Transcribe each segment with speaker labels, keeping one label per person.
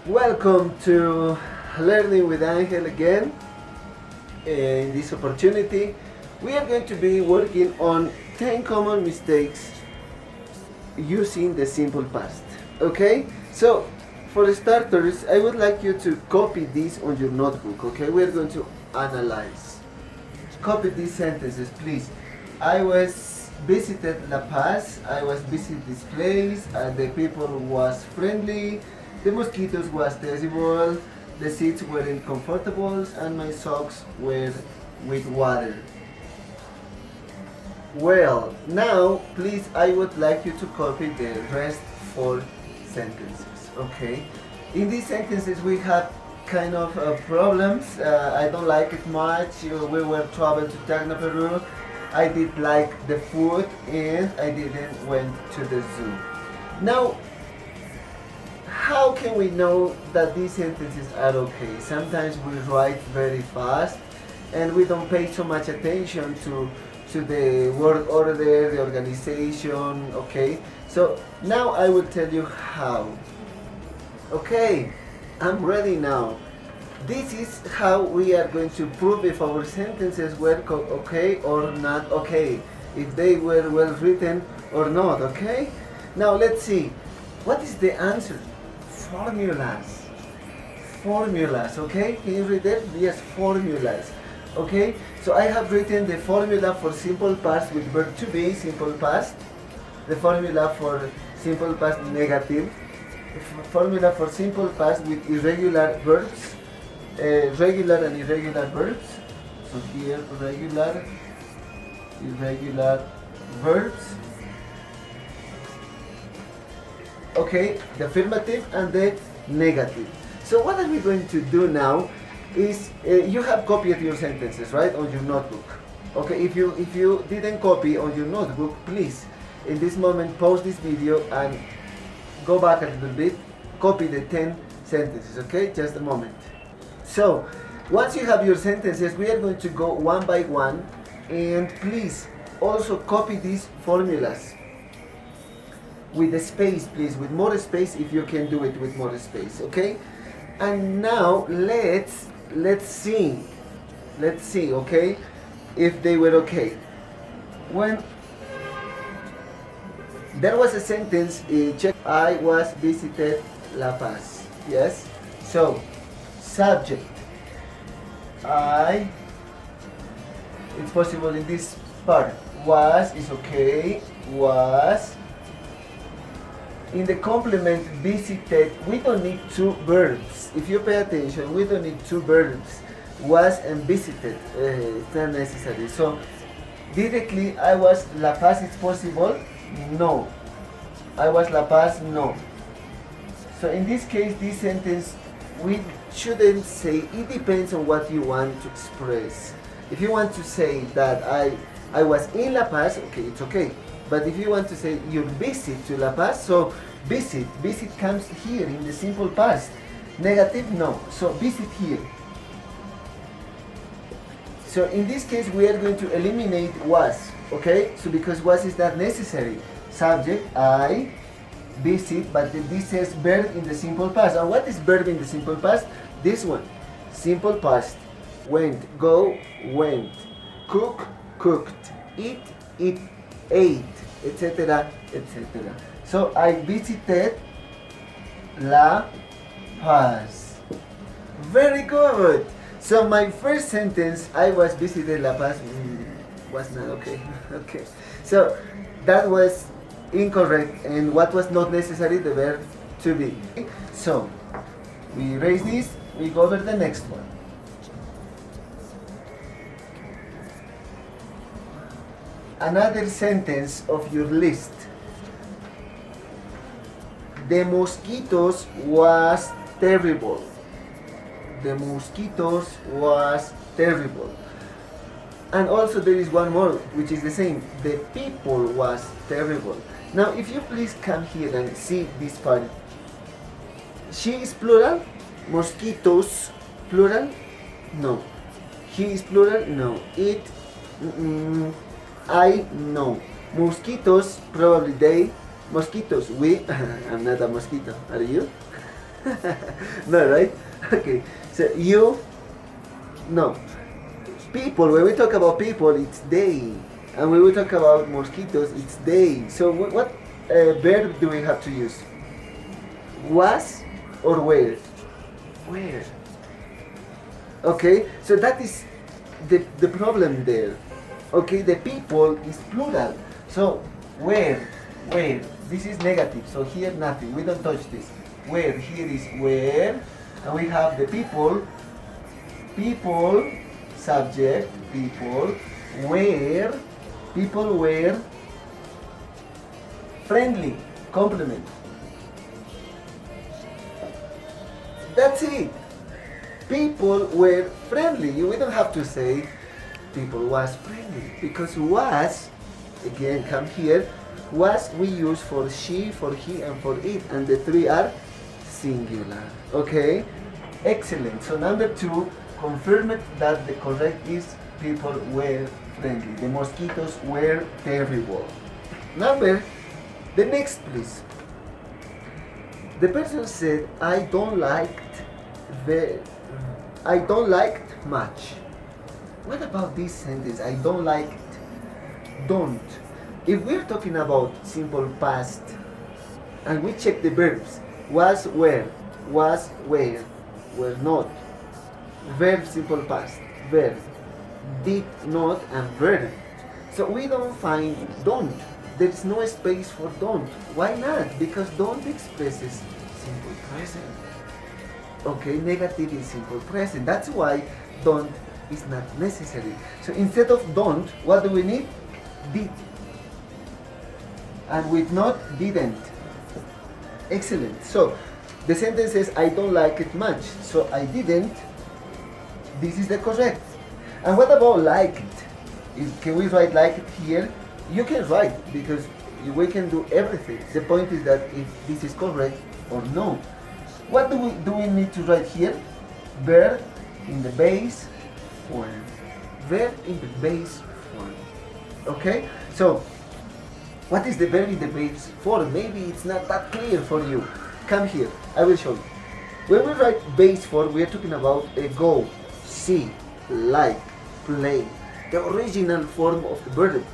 Speaker 1: Welcome to Learning with Angel again. In this opportunity, we are going to be working on 10 common mistakes using the simple past. Okay? So, for starters, I would like you to copy this on your notebook. Okay? We are going to analyze. Copy these sentences, please. I was visited La Paz. I was visit this place. The people was friendly. The mosquitoes was terrible, the seats weren't comfortable, and my socks were with water. Well, now please I would like you to copy the rest 4 sentences, okay? In these sentences we have kind of problems. I don't like it much. We were traveling to Tacna, Peru. I did like the food and I didn't went to the zoo. Now, how can we know that these sentences are okay? Sometimes we write very fast and we don't pay so much attention to the word order, the organization, okay? So now I will tell you how. Okay, I'm ready now. This is how we are going to prove if our sentences were okay or not okay, if they were well written or not, okay? Now let's see, what is the answer? Formulas, okay? Can you read it? Yes, formulas, okay? So I have written the formula for simple past with verb to be, simple past, the formula for simple past negative, the formula for simple past with irregular verbs, regular and irregular verbs. So here, regular, irregular verbs. Okay, the affirmative and the negative. So what are we going to do now is you have copied your sentences, right, on your notebook. Okay, if you didn't copy on your notebook, please in this moment pause this video and go back a little bit, copy the 10 sentences, okay, just a moment. So once you have your sentences, we are going to go one by one, and please also copy these formulas with the space, please, with more space if you can do it with more space, okay? And now let's see, okay, if they were okay. When there was a sentence, check, I was visited La Paz, yes? So, subject, I, it's possible in this part, was is okay, was. In the complement visited, we don't need 2 verbs. If you pay attention, we don't need 2 verbs. Was and visited, it's not necessary. So directly, I was La Paz, it's possible? No. I was La Paz? No. So in this case, this sentence, we shouldn't say, it depends on what you want to express. If you want to say that I was in La Paz, okay, it's okay. But if you want to say your visit to La Paz, so visit comes here in the simple past. Negative, no. So visit here. So in this case, we are going to eliminate was, okay? So because was is not necessary. Subject, I, visit, but this says verb in the simple past. And what is verb in the simple past? This one, simple past. Went, go, went. Cook, cooked. Eat, ate, etc., etc. So I visited La Paz. Very good. So my first sentence, I was visited La Paz, was not okay. Okay. So that was incorrect, and what was not necessary, the verb to be. So we erase this, we go over the next one. Another sentence of your list. The mosquitoes was terrible. The mosquitoes was terrible. And also there is one more, which is the same. The people was terrible. Now if you please come here and see this part. She is plural. Mosquitoes, plural? No. He is plural? No. It, I, no. Mosquitoes, probably they. Mosquitoes, we. I'm not a mosquito. Are you? No, right? Okay, so you, no. People, when we talk about people, it's they. And when we talk about mosquitoes, it's they. So what verb do we have to use? Was or were? Where? Okay, so that is the problem there. Okay, the people is plural. So where? This is negative. So here nothing. We don't touch this. Where? Here is where, and we have the people. People, subject. People were. People were friendly. Complement. That's it. People were friendly. We don't have to say people was friendly, because was, again, come here, was we use for she, for he, and for it, and the three are singular. Okay? Excellent. So number 2, confirm it that the correct is people were friendly. The mosquitoes were terrible. The next, please. The person said, I don't like much. What about this sentence? I don't like it. Don't. If we're talking about simple past and we check the verbs, was where, were not. Verb simple past, verb, did not, and verb. So we don't find don't. There is no space for don't. Why not? Because don't expresses simple present. Okay, negative is simple present. That's why don't is not necessary. So instead of don't, what do we need? Did. And with not, didn't. Excellent. So the sentence says, I don't like it much. So I didn't. This is the correct. And what about like it? Can we write like it here? You can write, because we can do everything. The point is that if this is correct or no. What do we need to write here? Verb in the base form. Verb in the base form. Okay? So, what is the verb in the base form? Maybe it's not that clear for you. Come here, I will show you. When we write base form, we are talking about a go, see, like, play. The original form of the verb.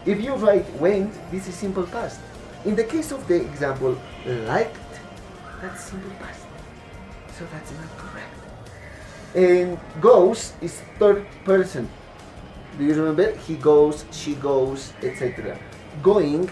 Speaker 1: If you write went, this is simple past. In the case of the example, liked, that's simple past. So that's not correct. And goes is third person. Do you remember? He goes, she goes, etc. Going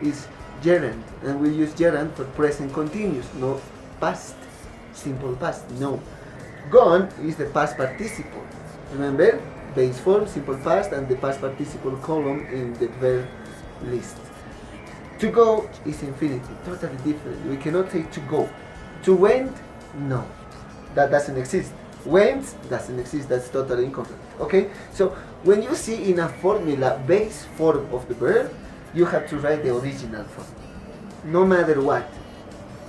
Speaker 1: is gerund, and we use gerund for present continuous, no past, simple past, no. Gone is the past participle. Remember? Base form, simple past, and the past participle column in the verb list. To go is infinitive, totally different. We cannot say to go. To went, no, that doesn't exist. Went doesn't exist, that's totally incorrect. Okay, so when you see in a formula base form of the verb, you have to write the original form. No matter what.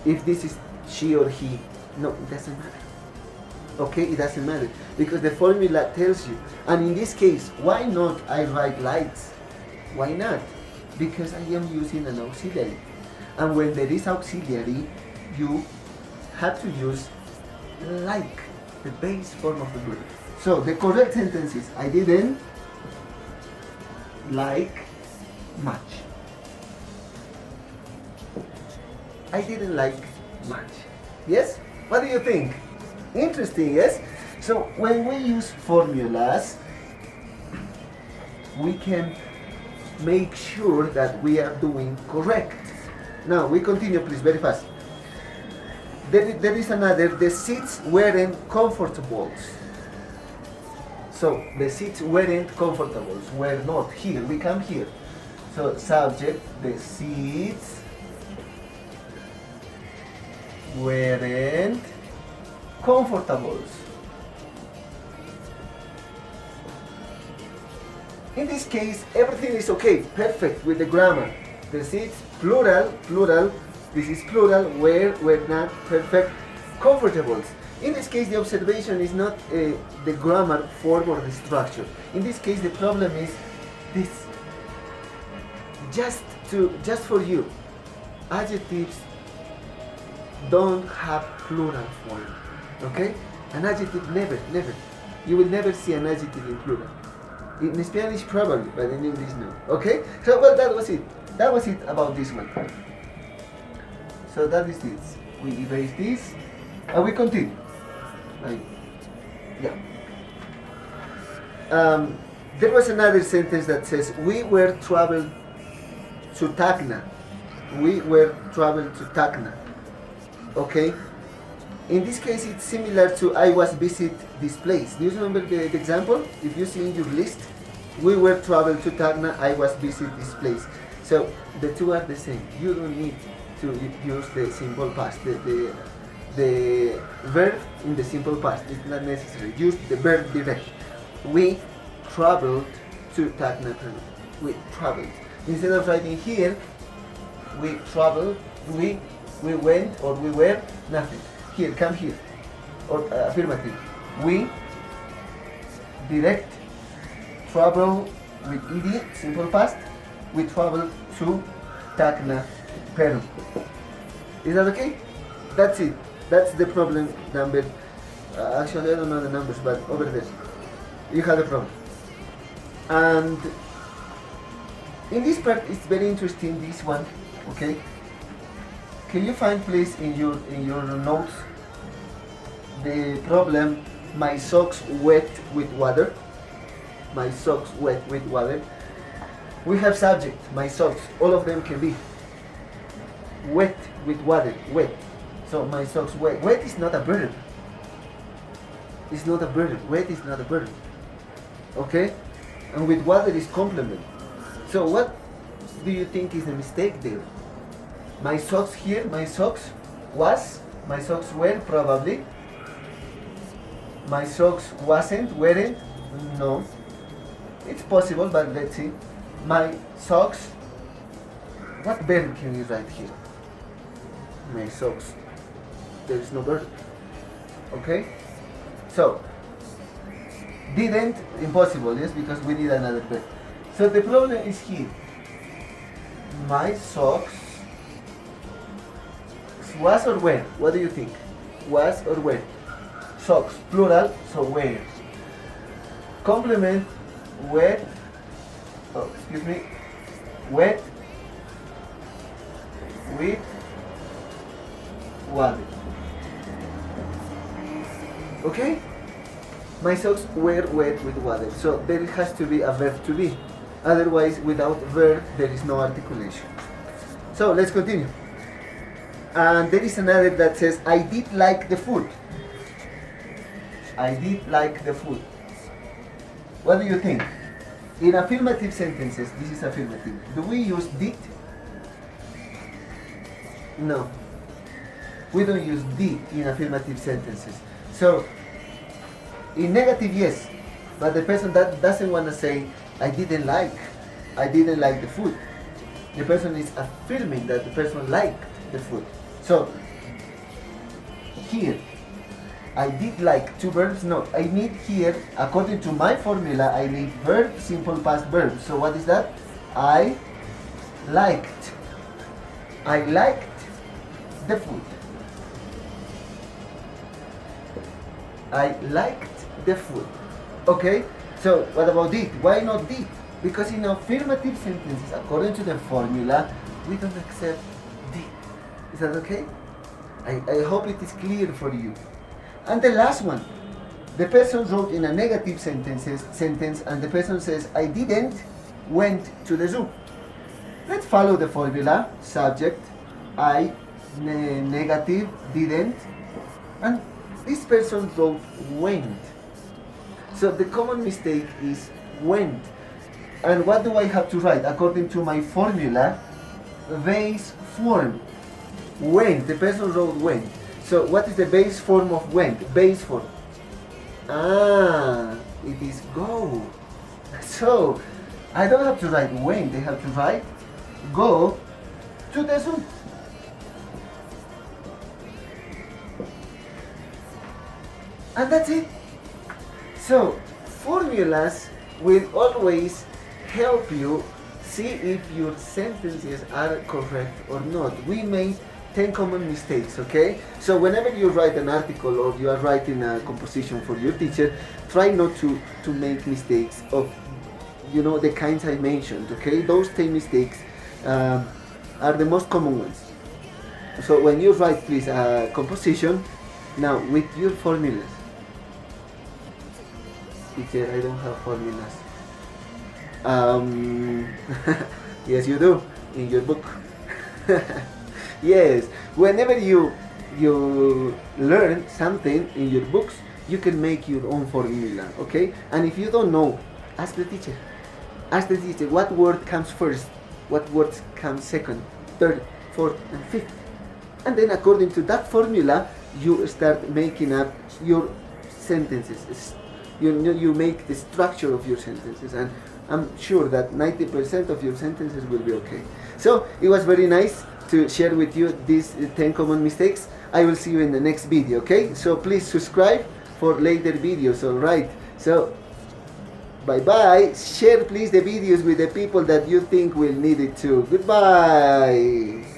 Speaker 1: If this is she or he, no, it doesn't matter. Okay, it doesn't matter, because the formula tells you. And in this case, why not I write likes? Why not? Because I am using an auxiliary. And when there is auxiliary, you have to use like, the base form of the verb. So the correct sentence is, I didn't like much. I didn't like much. Yes? What do you think? Interesting, yes? So when we use formulas, we can make sure that we are doing correct. Now we continue, please, very fast. There is another, the seats weren't comfortable. So the seats weren't comfortable, were not. Here, we come here. So subject, the seats weren't comfortable. In this case, everything is okay, perfect with the grammar. The seats, plural, this is plural, were not, perfect, comfortable. In this case, the observation is not the grammar form or the structure. In this case, the problem is this. Just for you, adjectives don't have plural form. Okay? An adjective never. You will never see an adjective in plural. In Spanish probably, but in English no. Okay? So well, that was it. That was it about this one. So that is this. We erase this and we continue. Yeah. There was another sentence that says we were traveled to Tacna. We were traveled to Tacna. Okay? In this case, it's similar to I was visit this place. Do you remember the example? If you see in your list, we were traveled to Tacna, I was visit this place. So the two are the same. You don't need to use the simple past. The verb in the simple past is not necessary. Use the verb direct. We traveled to Tacna. We traveled. Instead of writing here, we traveled, we went, or we were, nothing. Here, come here. Or affirmative. We direct travel with ed, simple past. We traveled to Tacna, Peru. Is that okay? That's it. That's the problem number. Actually, I don't know the numbers, but over there. You have a problem. And in this part, it's very interesting, this one. Okay? Can you find, please, in your notes, the problem, my socks wet with water? My socks wet with water. We have subject, my socks. All of them can be wet with water, wet. So my socks wet. Wet is not a verb. It's not a verb. Wet is not a verb. Okay? And with water is complement. So what do you think is the mistake there? My socks here, my socks was, my socks were probably. My socks wasn't, weren't, no. It's possible, but let's see. My socks, what verb can we write here? My socks. There is no verb. Okay? So, didn't, impossible, yes, because we need another verb. So the problem is here. My socks was or were? What do you think? Was or were? Socks, plural, so were. Complement, wet, oh, excuse me, wet with water. Okay? My socks were wet with water. So there has to be a verb to be. Otherwise, without verb, there is no articulation. So let's continue. And there is another that says, I did like the food. I did like the food. What do you think? In affirmative sentences, this is affirmative. Do we use did? No. We don't use did in affirmative sentences. So, in negative, yes. But the person that doesn't want to say, I didn't like the food. The person is affirming that the person liked the food. So, here, I did like two verbs. No, I need here, according to my formula, I need verb, simple past verb. So what is that? I liked the food. I liked the food. Okay? So what about did? Why not did? Because in affirmative sentences, according to the formula, we don't accept did. Is that okay? I hope it is clear for you. And the last one, the person wrote in a negative sentence and the person says, I didn't went to the zoo. Let's follow the formula. Subject, I, negative, didn't, and this person wrote went. So the common mistake is went. And what do I have to write? According to my formula, base form. Went. The person wrote went. So what is the base form of went? Base form. It is go. So I don't have to write went. I have to write go to the zoo. And that's it. So formulas will always help you see if your sentences are correct or not. We may 10 common mistakes, okay? So whenever you write an article or you are writing a composition for your teacher, try not to make mistakes of, you know, the kinds I mentioned, okay? Those 10 mistakes are the most common ones. So when you write, please, a composition, now with your formulas. Teacher, I don't have formulas. Yes, you do, in your book. Yes, whenever you learn something in your books, you can make your own formula, okay? And if you don't know, ask the teacher. Ask the teacher what word comes first, what words come second, third, fourth, and fifth. And then according to that formula, you start making up your sentences. You make the structure of your sentences, and I'm sure that 90% of your sentences will be okay. So it was very nice to share with you these 10 common mistakes. I will see you in the next video, okay? So please subscribe for later videos, alright? So bye bye. Share please the videos with the people that you think will need it too. Goodbye.